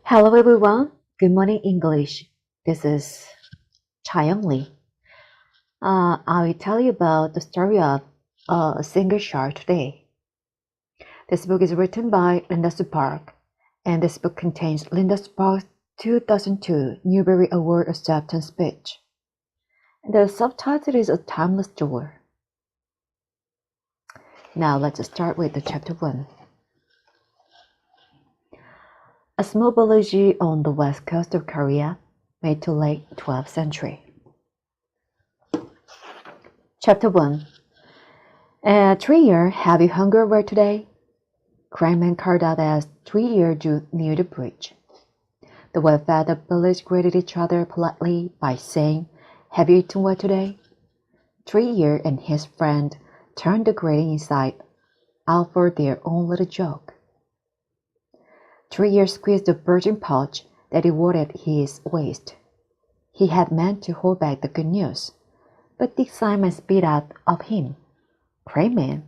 Hello everyone, good morning English. This is ch.1. I will tell you about the story of a single shark today. This book is written by Linda Spark, and this book contains Linda Spark's 2002 Newbery Award acceptance speech. The subtitle is A Timeless Joy. Now let's start with the chapter 1. A small village on the west coast of Korea, made to late 12th century. Chapter 1. 3-year, have you hunger over today? Craneman called out as 3-year drew near the bridge. The well-fed village greeted each other politely by saying, "Have you eaten well today?" 3-year and his friend turned the greeting inside out for their own little joke. 3-year squeezed the virgin pouch that he wore at his waist. He had meant to hold back the good news, but the excitement spit out of him. "Craneman,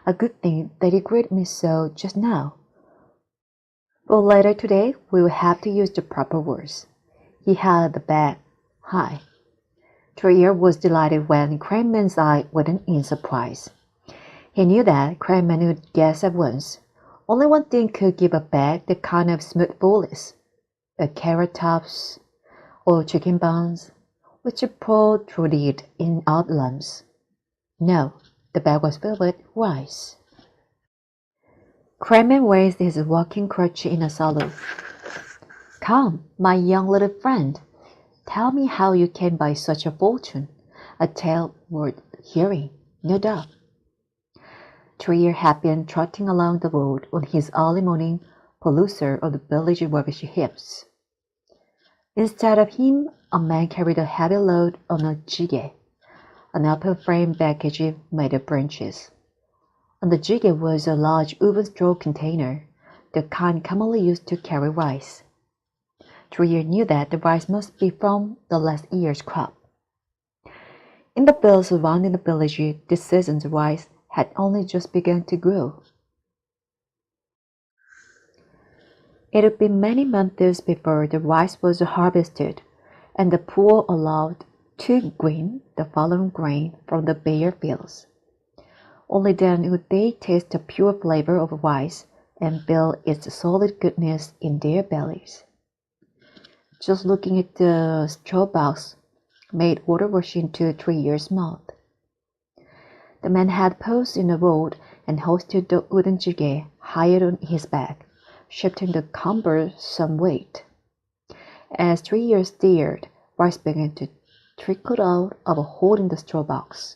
a good thing that you greeted me so just now. But later today we will have to use the proper words." He held the bag high. 3-year was delighted when Craneman's eye widened in surprise. He knew that Craneman would guess at once. Only one thing could give a bag the kind of smooth fullness: a carrot tops or chicken bones, which you pulled through it in odd lumps. No, the bag was filled with rice. Craneman raised his walking crutch in a salute. "Come, my young little friend, tell me how you came by such a fortune, a tale worth hearing, no doubt." 3-year had been trotting along the road on his early morning perusal of the village rubbish heaps. Instead of him, a man carried a heavy load on a jjigae, an open frame baggage made of branches. On the jjigae was a large woven straw container, the kind commonly used to carry rice. 3-year knew that the rice must be from the last year's crop. In the fields surrounding the village, this season's rice had only just begun to grow. It would be many months before the rice was harvested, and the poor allowed to glean the fallen grain from the bare fields. Only then would they taste the pure flavor of rice and feel its solid goodness in their bellies. Just looking at the straw box made water rush into 3-year's mouth. The man had paused in the road and hoisted the wooden jjigae higher on his back, shifting the cumbersome weight. As 3-year steered, rice began to trickle out of a hole in the straw box.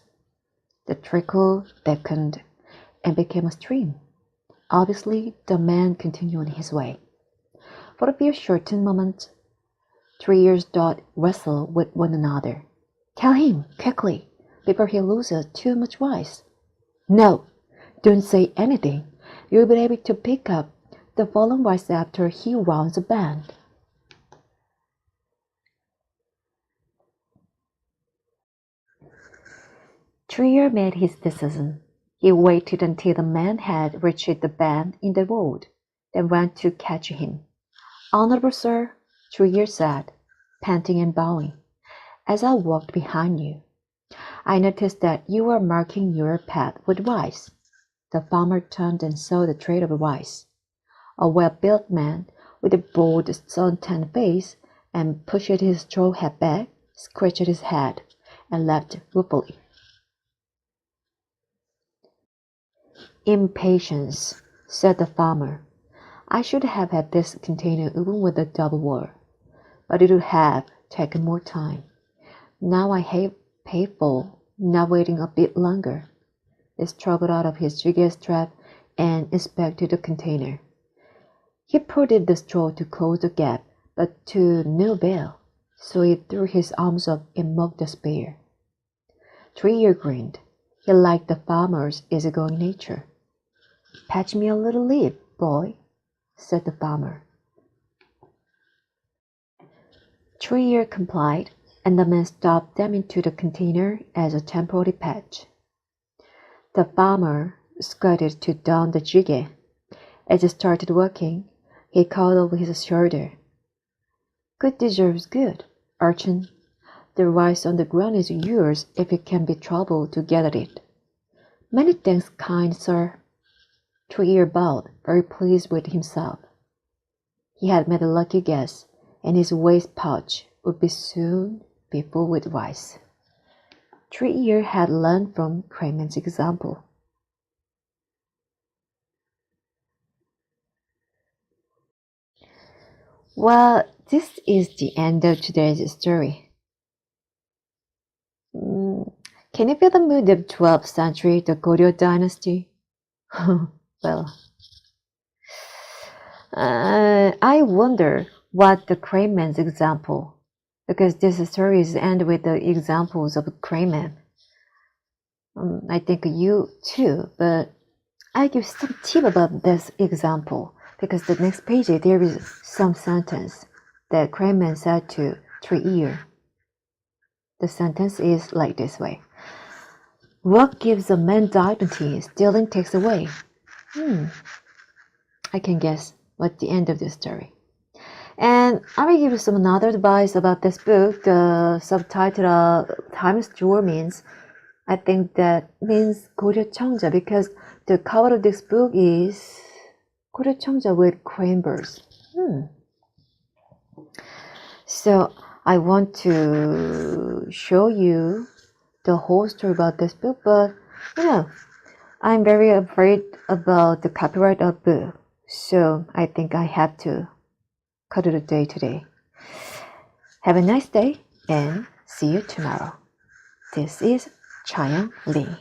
The trickle thickened and became a stream. Obviously, the man continued on his way. For a few shortened moments, 3-year's thoughts wrestled with one another. "Tell him, quickly, before he loses too much rice." "No, don't say anything. You'll be able to pick up the fallen rice after he rounds the bend." Trier made his decision. He waited until the man had reached the bend in the road, then went to catch him. "Honorable sir," Trier said, panting and bowing, "as I walked behind you, I noticed that you were marking your path with rice." The farmer turned and saw the trail of rice. A well-built man with a broad, sun-tanned face and pushed his straw hat back, scratched his head, and laughed ruefully. "Impatience," said the farmer. "I should have had this container even with a double wall, but it would have taken more time. Now I hate painful, not waiting a bit longer." He struggled out of his jjigae strap and inspected the container. He prodded the straw to close the gap, but to no avail, so he threw his arms up in mock despair. 3-year grinned. He liked the farmer's easygoing nature. "Patch me a little leaf, boy," said the farmer. 3-year complied, and the man stuffed them into the container as a temporary patch. The farmer scuttled to don the jjigae. As he started working, he called over his shoulder, Good deserves good, urchin. The rice on the ground is yours if you can be troubled to gather it. Many thanks, kind sir. 3-Year bowed, very pleased with himself. He had made a lucky guess, and his waist pouch would soon be full with rice. 3-Year had learned from Crayman's example. Well, this is the end of today's story. Can you feel the mood of 12th century, the Goryeo dynasty? Well, I wonder what the Crayman's example, because this series ends with the examples of Crayman. I think you too, but I give some tip about this example because the next page there is some sentence that Crayman said to 3-Year. The sentence is like this way. Work gives a man dignity, stealing takes away. I can guess what's the end of this story. And I will give you some another advice about this book. The subtitle Times Jewel means, I think that means 고려 청자, because the cover of this book is 고려 청자 with crane birds. So I want to show you the whole story about this book, but I'm very afraid about the copyright of book, so I think I have to cut it a day today. Have a nice day and see you tomorrow. This is ch.1 Lee.